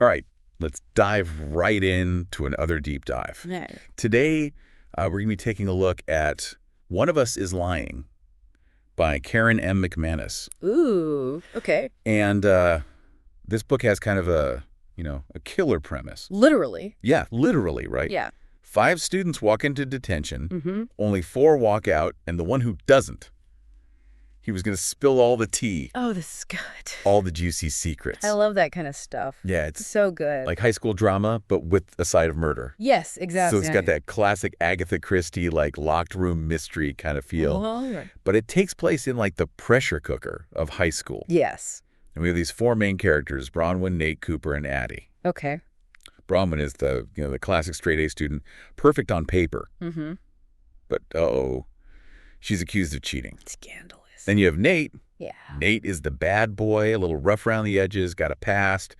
All right, let's dive right into another deep dive. Yeah. Today, we're going to be taking a look at One of Us is Lying by Karen M. McManus. Ooh, okay. And this book has kind of a killer premise. Literally. Yeah, literally, right? Yeah. 5 students walk into detention, Mm-hmm. only 4 walk out, and the one who doesn't, he was going to spill all the tea, Oh, this is good. all the juicy secrets. I love that kind of stuff. Yeah, it's So good. like high school drama, but with a side of murder. Yes, exactly. So it's got that classic Agatha Christie, like locked room mystery kind of feel. Oh, But it takes place in like the pressure cooker of high school. yes. And we have these 4 main characters, Bronwyn, Nate, Cooper, and Addie. Okay. Bronwyn is the classic straight A student, perfect on paper. Mm-hmm. But she's accused of cheating. Scandalous. Then you have Nate. Yeah. Nate is the bad boy, a little rough around the edges, got a past.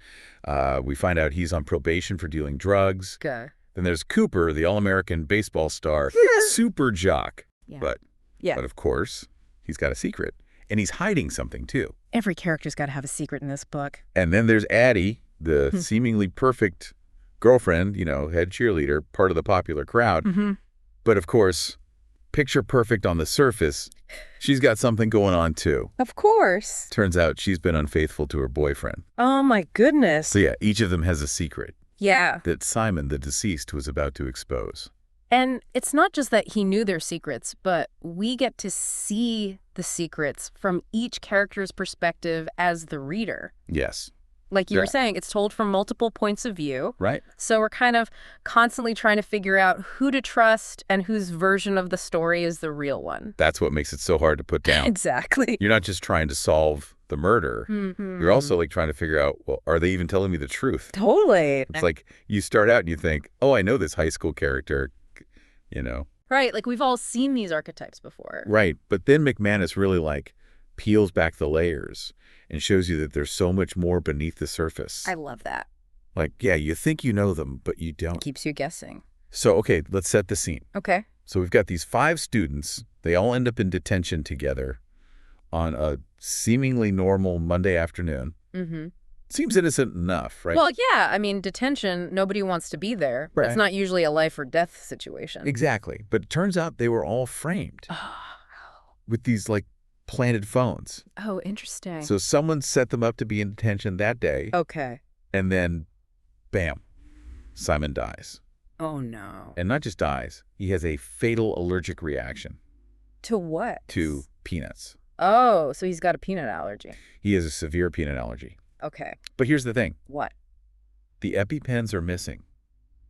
We find out he's on probation for dealing drugs. Okay. Then there's Cooper, the all-American baseball star, super jock. Yeah. But of course, he's got a secret. And he's hiding something, too. Every character's got to have a secret in this book. And then there's Addie, the seemingly perfect girlfriend, head cheerleader, part of the popular crowd. Mm-hmm. But of course, picture perfect on the surface, she's got something going on, too. Of course. Turns out she's been unfaithful to her boyfriend. Oh, my goodness. So yeah, each of them has a secret Yeah. that Simon, the deceased, was about to expose. And it's not just that he knew their secrets, but we get to see the secrets from each character's perspective as the reader. Yes. Like you were Yeah. saying, it's told from multiple points of view. Right? So we're kind of constantly trying to figure out who to trust and whose version of the story is the real one. That's what makes it so hard to put down. Exactly. You're not just trying to solve the murder. Mm-hmm. You're also like trying to figure out, well, are they even telling me the truth? Totally. It's like you start out and you think, oh, I know this high school character, Right. Like we've all seen these archetypes before. Right. But then McManus really peels back the layers and shows you that there's so much more beneath the surface. I love that. Yeah, you think you know them, but you don't. Keeps you guessing. So, okay, let's set the scene. Okay. So we've got these 5 students. They all end up in detention together on a seemingly normal Monday afternoon. Mm-hmm. Seems innocent enough, right? Well, yeah. I mean, detention, nobody wants to be there. Right. It's not usually a life or death situation. Exactly. But it turns out they were all framed with these planted phones. Oh, interesting. So someone set them up to be in detention that day. Okay. And then, bam, Simon dies. Oh, no. And not just dies, he has a fatal allergic reaction To what? to peanuts. Oh, so he's got a peanut allergy. He has a severe peanut allergy. Okay. But here's the thing. What? The EpiPens are missing.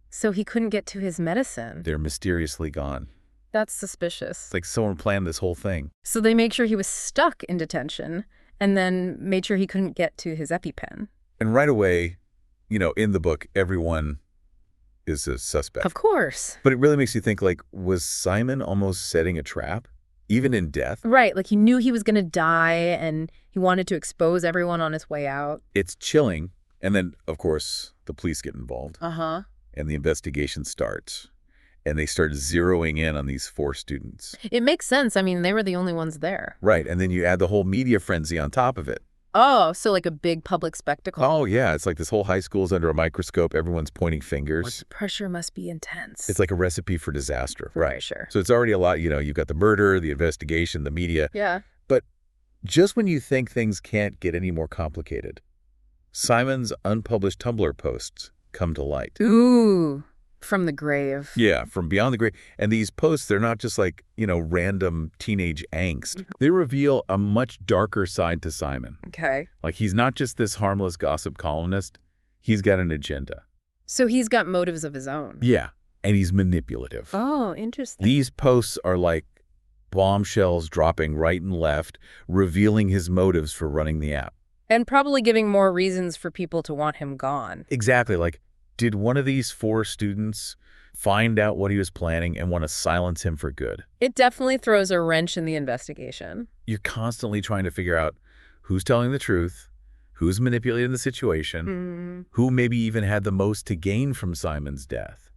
So he couldn't get to his medicine. They're mysteriously gone. That's suspicious. It's like someone planned this whole thing. So they make sure he was stuck in detention and then made sure he couldn't get to his EpiPen. And right away, in the book, everyone is a suspect. Of course. But it really makes you think, was Simon almost setting a trap, even in death? Right. Like he knew he was going to die and he wanted to expose everyone on his way out. It's chilling. And then, of course, the police get involved. Uh-huh. And the investigation starts. And they start zeroing in on these 4 students. It makes sense. I mean, they were the only ones there. Right. And then you add the whole media frenzy on top of it. Oh, so like a big public spectacle. Oh, yeah. It's like this whole high school's under a microscope. Everyone's pointing Well, fingers. the pressure must be intense. It's like a recipe for disaster. For Right. sure. So it's already a lot. You've got the murder, the investigation, the media. Yeah. But just when you think things can't get any more complicated, Simon's unpublished Tumblr posts come to light. Ooh. From the grave. Yeah, from beyond the grave. And these posts, they're not just random teenage angst. They reveal a much darker side to Simon. Okay. He's not just this harmless gossip columnist. He's got an agenda. So he's got motives of his own. Yeah, and he's manipulative. Oh, interesting. These posts are like bombshells dropping right and left, revealing his motives for running the app. And probably giving more reasons for people to want him gone. Exactly. Did one of these 4 students find out what he was planning and want to silence him for good? It definitely throws a wrench in the investigation. You're constantly trying to figure out who's telling the truth, who's manipulating the situation, who maybe even had the most to gain from Simon's death.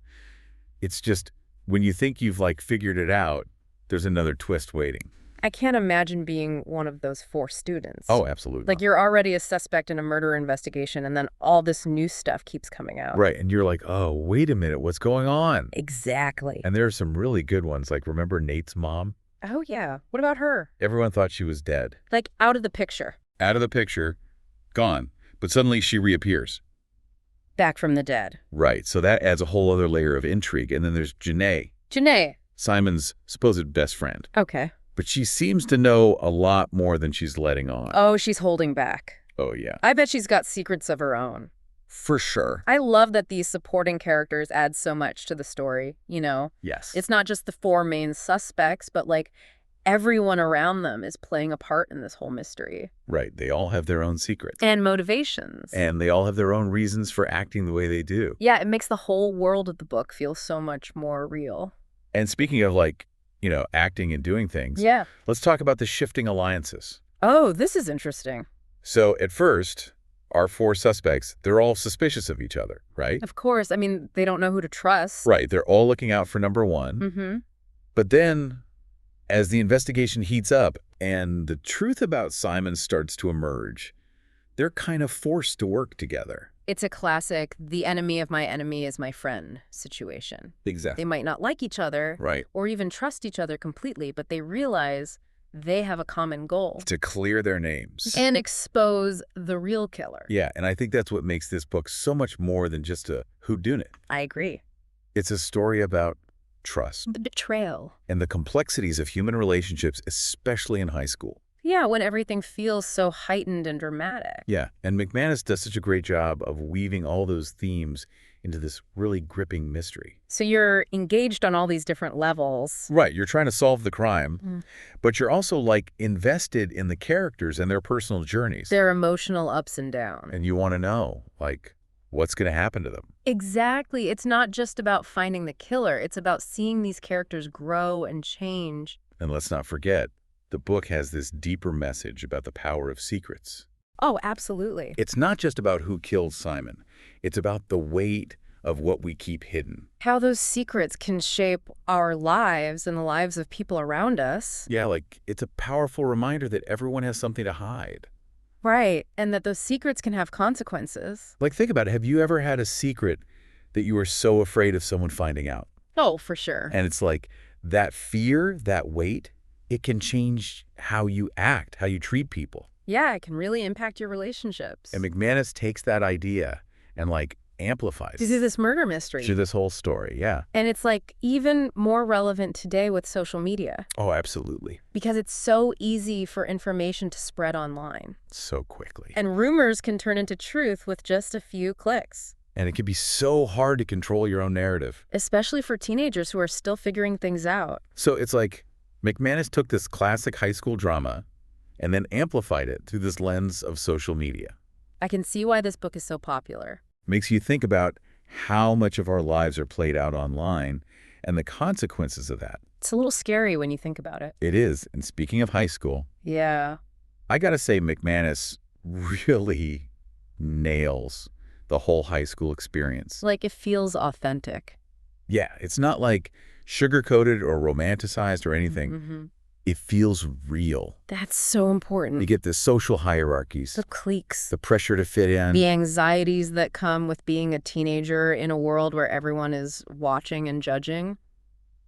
It's just, when you think you've figured it out, there's another twist waiting. I can't imagine being one of those 4 students. Oh, absolutely. Like, you're already a suspect in a murder investigation, and then all this new stuff keeps coming out. Right, and you're like, oh, wait a minute, what's going on? Exactly. And there are some really good ones, like remember Nate's mom? Oh, yeah. What about her? Everyone thought she was dead. Like, out of the picture. Out of the picture, gone. But suddenly she reappears. Back from the dead. Right, so that adds a whole other layer of intrigue. And then there's Janae, Janae. Simon's supposed best friend. Okay. But she seems to know a lot more than she's letting on. Oh, she's holding back. Oh, yeah. I bet she's got secrets of her own. For sure. I love that these supporting characters add so much to the story, you know? Yes. It's not just the 4 main suspects, but, like, everyone around them is playing a part in this whole mystery. Right. They all have their own secrets. And motivations. And they all have their own reasons for acting the way they do. Yeah, it makes the whole world of the book feel so much more real. And speaking of, like, you know, acting and doing things, Yeah. let's talk about the shifting alliances. Oh, this is interesting. So at first, our 4 suspects, they're all suspicious of each other, right? Of course. I mean, they don't know who to trust. Right. They're all looking out for number 1. Mm-hmm. But then, as the investigation heats up and the truth about Simon starts to emerge, they're kind of forced to work together. It's a classic, the enemy of my enemy is my friend situation. Exactly. They might not like each other Right. or even trust each other completely, but they realize they have a common goal. To clear their names. And expose the real killer. Yeah, and I think that's what makes this book so much more than just a whodunit. I agree. It's a story about trust The betrayal. and the complexities of human relationships, especially in high school. Yeah, when everything feels so heightened and dramatic. Yeah, and McManus does such a great job of weaving all those themes into this really gripping mystery. So you're engaged on all these different levels. Right, you're trying to solve the crime, but you're also, like, invested in the characters and their personal journeys. Their emotional ups and downs. And you want to know, like, what's going to happen to them. Exactly. It's not just about finding the killer. It's about seeing these characters grow and change. And let's not forget, the book has this deeper message about the power of secrets. Oh, absolutely. It's not just about who killed Simon. It's about the weight of what we keep hidden. How those secrets can shape our lives and the lives of people around us. Yeah, like, it's a powerful reminder that everyone has something to hide. Right. And that those secrets can have consequences. Like, think about it. Have you ever had a secret that you were so afraid of someone finding out? Oh, for sure. And it's like that fear, that weight, it can change how you act, how you treat people. Yeah, it can really impact your relationships. And McManus takes that idea and, like, amplifies To do this murder mystery. through this whole story. Yeah. And it's, like, even more relevant today with social media. Oh, absolutely. Because it's so easy for information to spread online. So quickly. And rumors can turn into truth with just a few clicks. And it can be so hard to control your own narrative. Especially for teenagers who are still figuring things out. So it's like McManus took this classic high school drama and then amplified it through this lens of social media. I can see why this book is so popular. Makes you think about how much of our lives are played out online and the consequences of that. It's a little scary when you think about it. It is. And speaking of high school, Yeah. I got to say McManus really nails the whole high school experience. Like, it feels authentic. Yeah, it's not like sugar-coated or romanticized or anything. Mm-hmm. It feels real. That's so important. You get the social hierarchies, The cliques. the pressure to fit in. The anxieties that come with being a teenager in a world where everyone is watching and judging.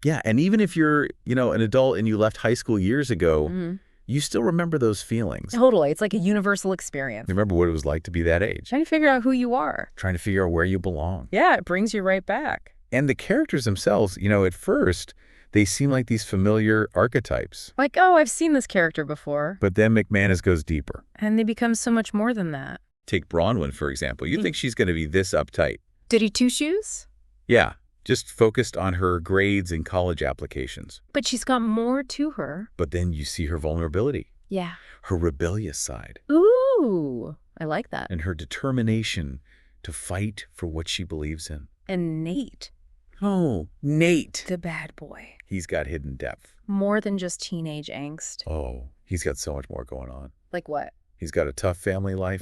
Yeah, and even if you're, you know, an adult and you left high school years ago, you still remember those feelings. Totally. It's like a universal experience. You remember what it was like to be that age. Trying to figure out who you are. Trying to figure out where you belong. Yeah, it brings you right back. And the characters themselves, you know, at first, they seem like these familiar archetypes. Like, oh, I've seen this character before. But then McManus goes deeper. And they become so much more than that. Take Bronwyn, for example. You think she's going to be this uptight. Did he two-shoes? Yeah, just focused on her grades and college applications. But she's got more to her. But then you see her vulnerability, Yeah. her rebellious side, Ooh, I like that. and her determination to fight for what she believes in. And Nate, Oh, Nate. the bad boy. He's got hidden depth. More than just teenage angst. Oh, he's got so much more going on. Like what? He's got a tough family life.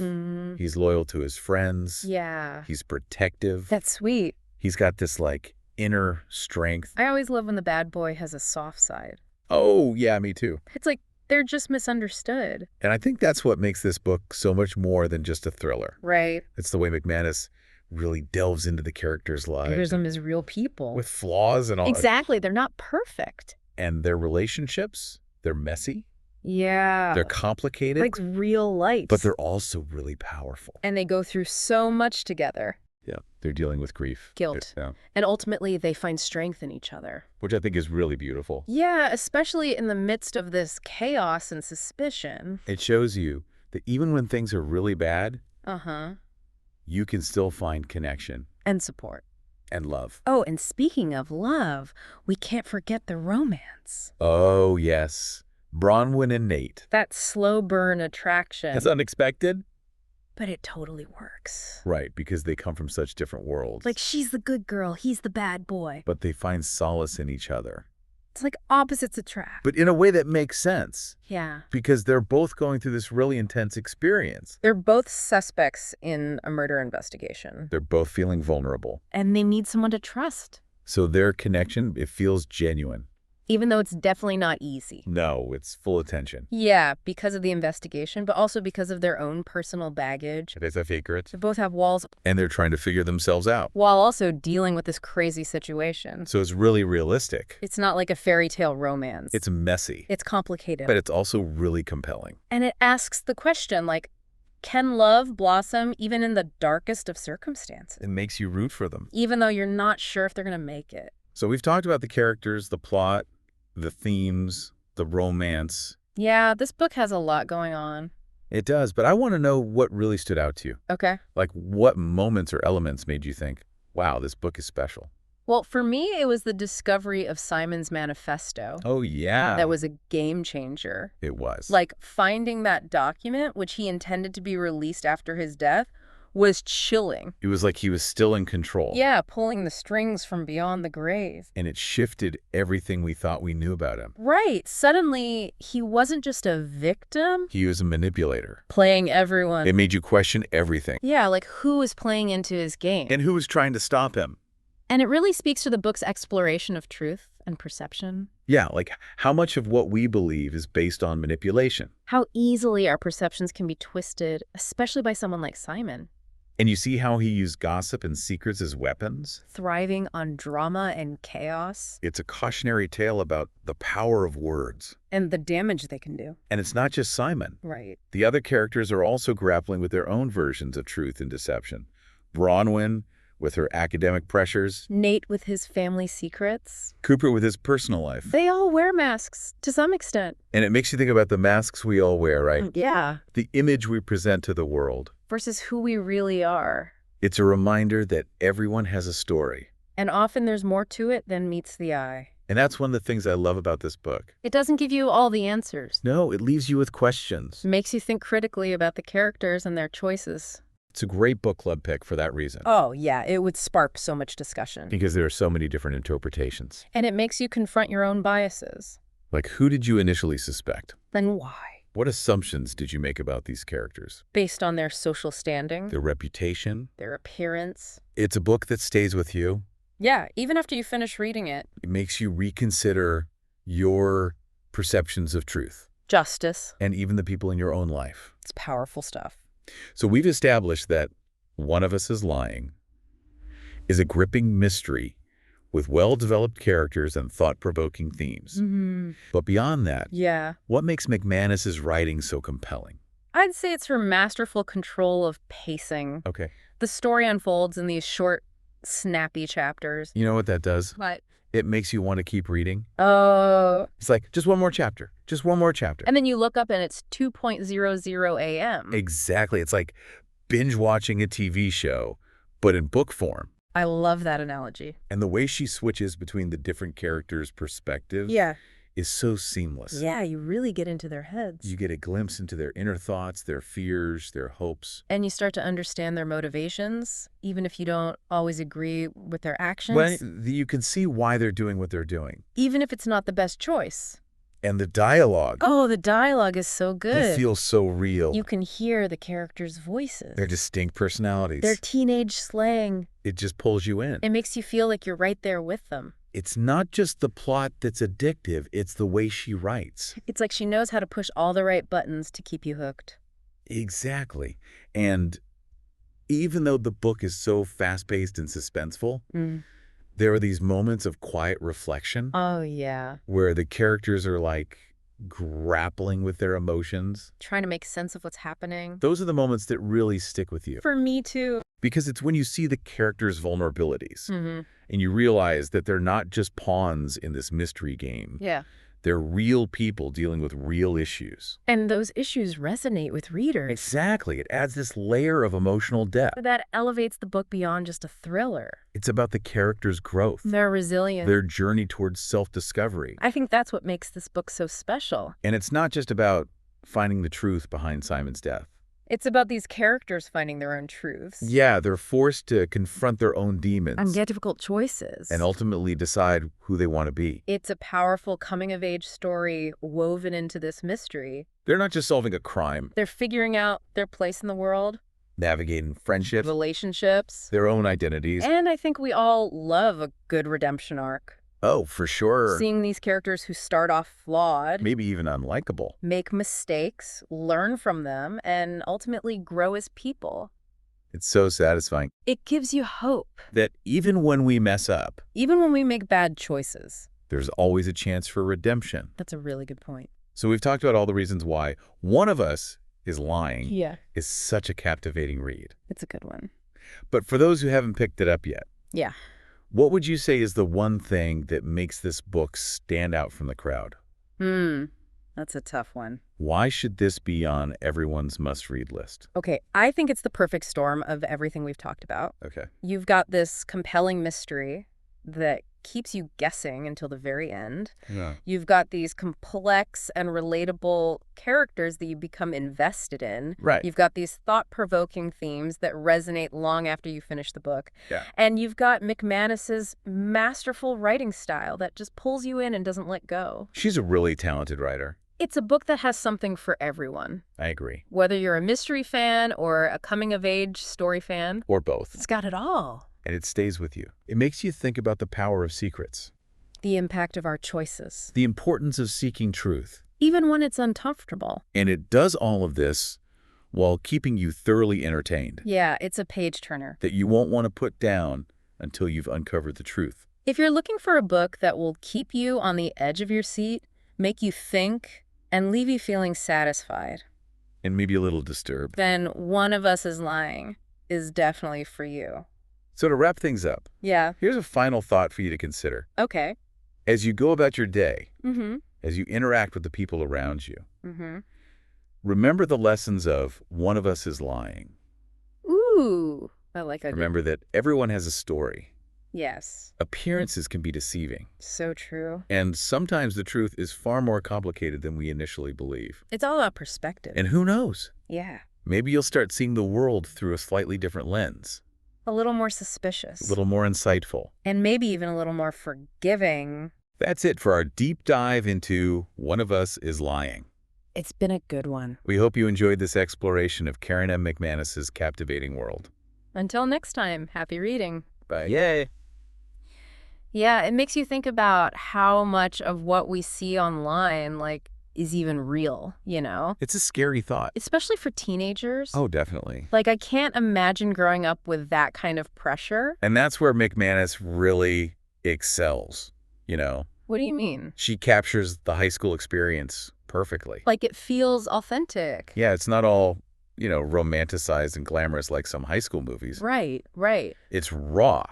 He's loyal to his friends. Yeah. He's protective. That's sweet. He's got this, like, inner strength. I always love when the bad boy has a soft side. Oh, yeah, me too. It's like they're just misunderstood. And I think that's what makes this book so much more than just a thriller. Right. It's the way McManus really delves into the characters' lives. There's them as real people. With flaws and all. Exactly. They're not perfect. And their relationships, they're messy. Yeah. They're complicated. Like real life. But they're also really powerful. And they go through so much together. Yeah, they're dealing with grief. Guilt. Yeah. And ultimately, they find strength in each other. Which I think is really beautiful. Yeah, especially in the midst of this chaos and suspicion. It shows you that even when things are really bad, you can still find connection. And support. And love. Oh, and speaking of love, we can't forget the romance. Oh, yes. Bronwyn and Nate. That slow burn attraction. That's unexpected. But it totally works. Right, because they come from such different worlds. Like she's the good girl, he's the bad boy. But they find solace in each other. It's like opposites attract. But in a way that makes sense. Yeah. Because they're both going through this really intense experience. They're both suspects in a murder investigation. They're both feeling vulnerable. And they need someone to trust. So their connection, it feels genuine. Even though it's definitely not easy. No, it's full attention. Yeah, because of the investigation, but also because of their own personal baggage. It is a secret. They both have walls. And they're trying to figure themselves out. While also dealing with this crazy situation. So it's really realistic. It's not like a fairy tale romance. It's messy. It's complicated. But it's also really compelling. And it asks the question, like, can love blossom even in the darkest of circumstances? It makes you root for them. Even though you're not sure if they're going to make it. So we've talked about the characters, the plot, the themes, the romance. Yeah, this book has a lot going on. It does, but I want to know what really stood out to you. Okay. Like what moments or elements made you think, wow, this book is special? Well, for me, it was the discovery of Simon's manifesto. Oh, yeah. That was a game changer. It was. Like finding that document, which he intended to be released after his death, was chilling. It was like he was still in control. Yeah, pulling the strings from beyond the grave. And it shifted everything we thought we knew about him. Right. Suddenly, he wasn't just a victim. He was a manipulator. Playing everyone. It made you question everything. Yeah, like who was playing into his game. And who was trying to stop him. And it really speaks to the book's exploration of truth and perception. Yeah, like how much of what we believe is based on manipulation. How easily our perceptions can be twisted, especially by someone like Simon. And you see how he used gossip and secrets as weapons? Thriving on drama and chaos. It's a cautionary tale about the power of words. And the damage they can do. And it's not just Simon. Right. The other characters are also grappling with their own versions of truth and deception. Bronwyn with her academic pressures. Nate with his family secrets. Cooper with his personal life. They all wear masks, to some extent. And it makes you think about the masks we all wear, right? Yeah. The image we present to the world. Versus who we really are. It's a reminder that everyone has a story. And often there's more to it than meets the eye. And that's one of the things I love about this book. It doesn't give you all the answers. No, it leaves you with questions. It makes you think critically about the characters and their choices. It's a great book club pick for that reason. Oh, yeah, it would spark so much discussion. Because there are so many different interpretations. And it makes you confront your own biases. Like, who did you initially suspect? Then why? What assumptions did you make about these characters? Based on their social standing, Their reputation? their appearance. It's a book that stays with you. Yeah, even after you finish reading it. It makes you reconsider your perceptions of truth. Justice. And even the people in your own life. It's powerful stuff. So we've established that One of Us is Lying is a gripping mystery with well-developed characters and thought-provoking themes. Mm-hmm. But beyond that, Yeah. what makes McManus's writing so compelling? I'd say it's her masterful control of pacing. Okay. The story unfolds in these short, snappy chapters. You know what that does? What? It makes you want to keep reading. Oh. It's like, just one more chapter. Just one more chapter. And then you look up and it's 2:00 a.m. Exactly. It's like binge watching a TV show, but in book form. I love that analogy. And the way she switches between the different characters' perspectives is so seamless. Yeah, you really get into their heads. You get a glimpse into their inner thoughts, their fears, their hopes. And you start to understand their motivations, even if you don't always agree with their actions. Well, you can see why they're doing what they're doing. Even if it's not the best choice. And the dialogue. Oh, the dialogue is so good. It feels so real. You can hear the characters' voices. Their distinct personalities. Their teenage slang. It just pulls you in. It makes you feel like you're right there with them. It's not just the plot that's addictive, it's the way she writes. It's like she knows how to push all the right buttons to keep you hooked. Exactly. And even though the book is so fast-paced and suspenseful, there are these moments of quiet reflection Oh, yeah. where the characters are like grappling with their emotions. Trying to make sense of what's happening. Those are the moments that really stick with you. For me, too. Because it's when you see the characters' vulnerabilities Mm-hmm. and you realize that they're not just pawns in this mystery game. Yeah. They're real people dealing with real issues. And those issues resonate with readers. Exactly. It adds this layer of emotional depth. That elevates the book beyond just a thriller. It's about the characters' growth, Their resilience. their journey towards self-discovery. I think that's what makes this book so special. And it's not just about finding the truth behind Simon's death. It's about these characters finding their own truths. Yeah, they're forced to confront their own demons. And get difficult choices. And ultimately decide who they want to be. It's a powerful coming-of-age story woven into this mystery. They're not just solving a crime, They're figuring out their place in the world, navigating friendships, relationships. their own identities. And I think we all love a good redemption arc. Oh, for sure. Seeing these characters who start off flawed, Maybe even unlikable. make mistakes, learn from them, and ultimately grow as people. It's so satisfying It gives you hope. that even when we mess up, Even when we make bad choices. there's always a chance for redemption. That's a really good point. So we've talked about all the reasons why one of us is lying Yeah. is such a captivating read. It's a good one. But for those who haven't picked it up yet, Yeah. what would you say is the one thing that makes this book stand out from the crowd? That's a tough one. Why should this be on everyone's must-read list? Okay, I think it's the perfect storm of everything we've talked about. Okay. You've got this compelling mystery that keeps you guessing until the very end. Yeah. You've got these complex and relatable characters that you become invested in. Right. You've got these thought-provoking themes that resonate long after you finish the book. Yeah. And you've got McManus's masterful writing style that just pulls you in and doesn't let go. She's a really talented writer. It's a book that has something for everyone. I agree. Whether you're a mystery fan or a coming-of-age story fan, Or both. it's got it all. And it stays with you. It makes you think about the power of secrets, The impact of our choices, the importance of seeking truth. even when it's uncomfortable. And it does all of this while keeping you thoroughly entertained, Yeah, it's a page-turner. that you won't want to put down until you've uncovered the truth. If you're looking for a book that will keep you on the edge of your seat, make you think, and leave you feeling satisfied, And maybe a little disturbed. then One of Us is Lying is definitely for you. So to wrap things up, Yeah, here's a final thought for you to consider. okay. As you go about your day, Mm-hmm. as you interact with the people around you, Mm-hmm. remember the lessons of One of Us is Lying. Ooh, I like that. Remember that everyone has a story. Yes, Appearances can be deceiving. so true. And sometimes the truth is far more complicated than we initially believe. It's all about perspective. And who knows? Yeah, Maybe you'll start seeing the world through a slightly different lens, a little more suspicious. a little more insightful. And maybe even a little more forgiving. That's it for our deep dive into One of Us is Lying. It's been a good one. We hope you enjoyed this exploration of Karen M. McManus's captivating world. Until next time, happy reading. Bye. Yay! Yeah, it makes you think about how much of what we see online, like, is even real, you know? It's a scary thought. Especially for teenagers. Oh, definitely. Like, I can't imagine growing up with that kind of pressure. And that's where McManus really excels, you know? What do you mean? She captures the high school experience perfectly. Like, it feels authentic. Yeah, it's not all, romanticized and glamorous like some high school movies. Right, right. It's raw.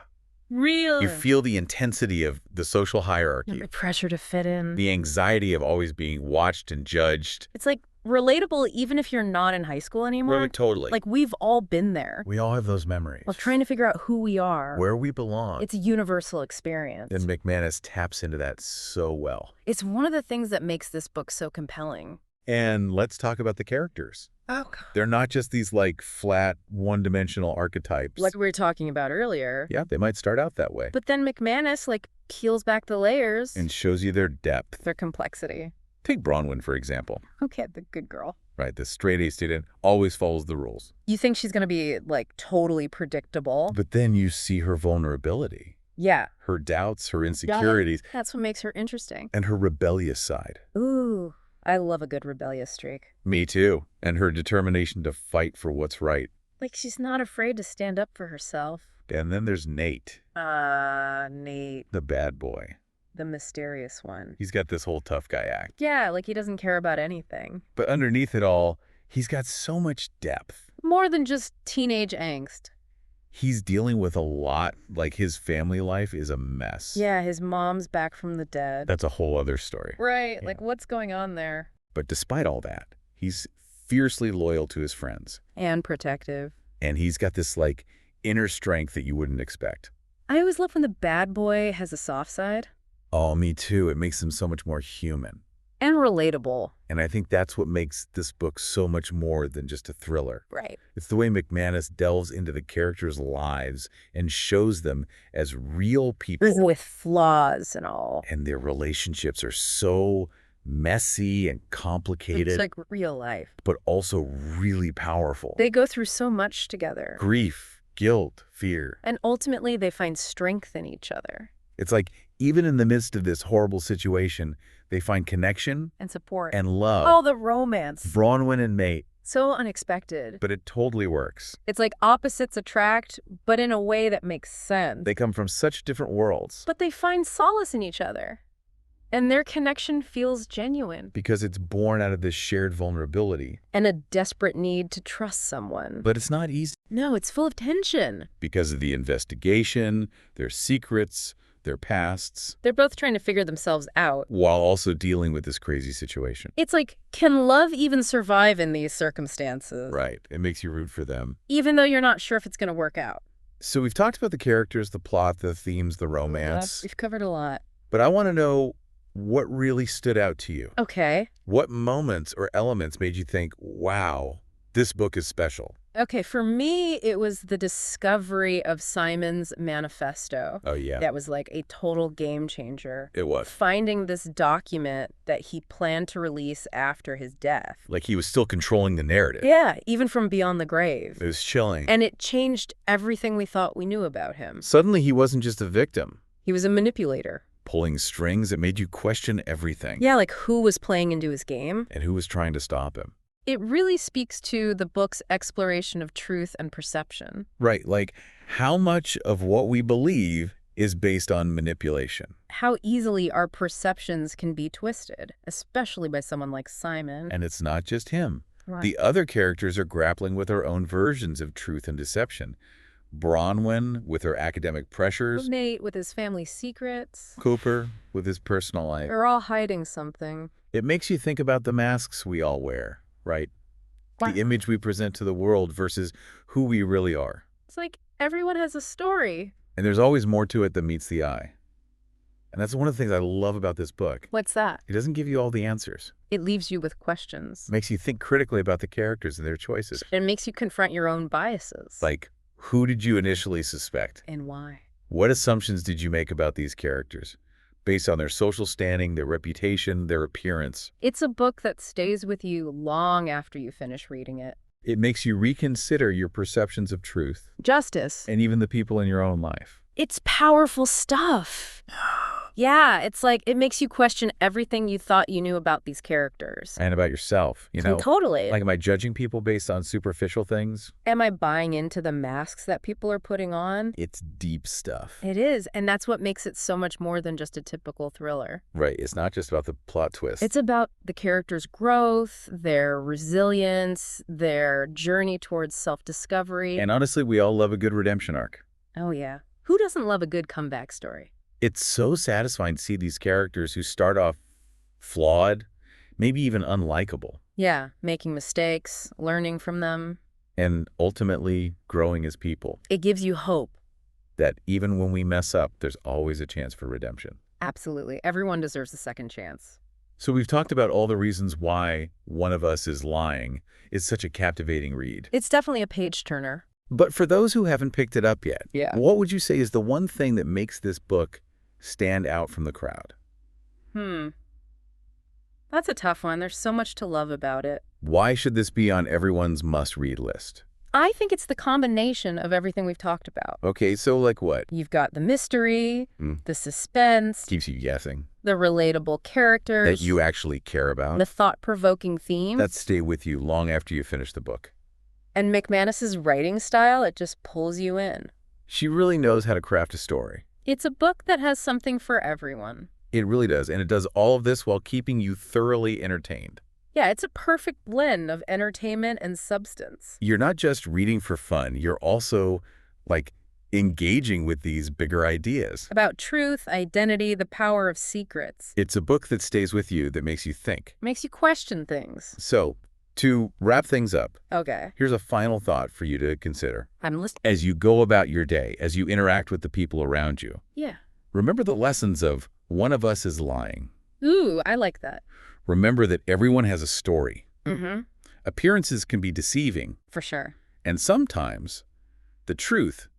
Real. You feel the intensity of the social hierarchy, The pressure to fit in. the anxiety of always being watched and judged. It's like relatable even if you're not in high school anymore. Well, totally. Like, we've all been there. We all have those memories. Of trying to figure out who we are. Where we belong. It's a universal experience. And McManus taps into that so well. It's one of the things that makes this book so compelling. And let's talk about the characters. Oh, They're not just these flat, one-dimensional archetypes. like we were talking about earlier. Yeah, they might start out that way. But then McManus, peels back the layers. And shows you their depth. Their complexity. Take Bronwyn, for example. Okay, the good girl. Right, the straight-A student always follows the rules. You think she's going to be, totally predictable. But then you see her vulnerability. Yeah. Her doubts, her insecurities, That's what makes her interesting. and her rebellious side. Ooh, I love a good rebellious streak. Me too. And her determination to fight for what's right. Like she's not afraid to stand up for herself. And then there's Nate, Nate, the bad boy. the mysterious one. He's got this whole tough guy act. Yeah, like he doesn't care about anything. But underneath it all, he's got so much depth. More than just teenage angst. He's dealing with a lot. Like, his family life is a mess. Yeah, his mom's back from the dead. That's a whole other story. Right, Yeah. like what's going on there? But despite all that, he's fiercely loyal to his friends. And protective. And he's got this, like, inner strength that you wouldn't expect. I always love when the bad boy has a soft side. Oh, me too. It makes him so much more human. And relatable. And I think that's what makes this book so much more than just a thriller. Right. It's the way McManus delves into the characters' lives and shows them as real people. With flaws and all. And their relationships are so messy and complicated. It's like real life. But also really powerful. They go through so much together. Grief, guilt, fear. And ultimately, they find strength in each other. It's like, even in the midst of this horrible situation, they find connection and support and love. Oh, the romance. Bronwyn and Mate. So unexpected. But it totally works. It's like opposites attract, but in a way that makes sense. They come from such different worlds. But they find solace in each other. And their connection feels genuine. Because it's born out of this shared vulnerability. And a desperate need to trust someone. But it's not easy. No, it's full of tension. Because of the investigation, their secrets, their pasts. They're both trying to figure themselves out. While also dealing with this crazy situation. It's like, can love even survive in these circumstances? Right. It makes you root for them. Even though you're not sure if it's going to work out. So we've talked about the characters, the plot, the themes, the romance. We've covered a lot. But I want to know what really stood out to you. Okay. What moments or elements made you think, wow, this book is special? Okay, for me, it was the discovery of Simon's manifesto. Oh, yeah. That was like a total game changer. It was. Finding this document that he planned to release after his death. Like he was still controlling the narrative. Yeah, even from beyond the grave. It was chilling. And it changed everything we thought we knew about him. Suddenly he wasn't just a victim. He was a manipulator. Pulling strings, it made you question everything. Yeah, like who was playing into his game? And who was trying to stop him. It really speaks to the book's exploration of truth and perception. Right, like how much of what we believe is based on manipulation. How easily our perceptions can be twisted, especially by someone like Simon. And it's not just him. Right. The other characters are grappling with their own versions of truth and deception. Bronwyn with her academic pressures. Nate with his family secrets. Cooper with his personal life. They're all hiding something. It makes you think about the masks we all wear, right? Wow. The image we present to the world versus who we really are. It's like everyone has a story. And there's always more to it than meets the eye. And that's one of the things I love about this book. What's that? It doesn't give you all the answers. It leaves you with questions. It makes you think critically about the characters and their choices. It makes you confront your own biases. Like, who did you initially suspect? And why? What assumptions did you make about these characters? Based on their social standing, their reputation, their appearance. It's a book that stays with you long after you finish reading it. It makes you reconsider your perceptions of truth. Justice. And even the people in your own life. It's powerful stuff. Yeah, it's like it makes you question everything you thought you knew about these characters. And about yourself, you know? Totally. Like, am I judging people based on superficial things? Am I buying into the masks that people are putting on? It's deep stuff. It is, and that's what makes it so much more than just a typical thriller. Right, it's not just about the plot twist. It's about the characters' growth, their resilience, their journey towards self-discovery. And honestly, we all love a good redemption arc. Oh, yeah. Who doesn't love a good comeback story? It's so satisfying to see these characters who start off flawed, maybe even unlikable, Yeah, making mistakes, learning from them. and ultimately growing as people. It gives you hope. That even when we mess up, there's always a chance for redemption. Absolutely. Everyone deserves a second chance. So we've talked about all the reasons why One of Us is Lying is such a captivating read. It's definitely a page-turner. But for those who haven't picked it up yet, Yeah. what would you say is the one thing that makes this book stand out from the crowd? That's a tough one. There's so much to love about it. Why should this be on everyone's must-read list? I think it's the combination of everything we've talked about. Okay, so like what? You've got the mystery, Mm. the suspense, Keeps you guessing. the relatable characters, That you actually care about. the thought-provoking theme, That stay with you long after you finish the book. and McManus's writing style, it just pulls you in. She really knows how to craft a story. It's a book that has something for everyone. It really does, and it does all of this while keeping you thoroughly entertained. Yeah, it's a perfect blend of entertainment and substance. You're not just reading for fun, you're also, like, engaging with these bigger ideas. About truth, identity, the power of secrets. It's a book that stays with you, that makes you think. Makes you question things. So, to wrap things up, Okay. here's a final thought for you to consider. I'm listening. As you go about your day, as you interact with the people around you, Yeah. remember the lessons of one of us is lying. Ooh, I like that. Remember that everyone has a story. Mm-hmm. Appearances can be deceiving, For sure. and sometimes the truth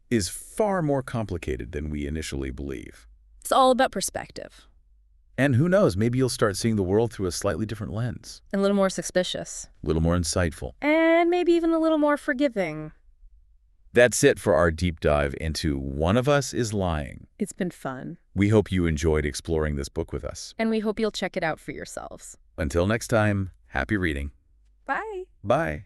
is far more complicated than we initially believe. It's all about perspective. And who knows, maybe you'll start seeing the world through a slightly different lens, And a little more suspicious. a little more insightful. And maybe even a little more forgiving. That's it for our deep dive into One of Us is Lying. It's been fun. We hope you enjoyed exploring this book with us. And we hope you'll check it out for yourselves. Until next time, happy reading. Bye. Bye.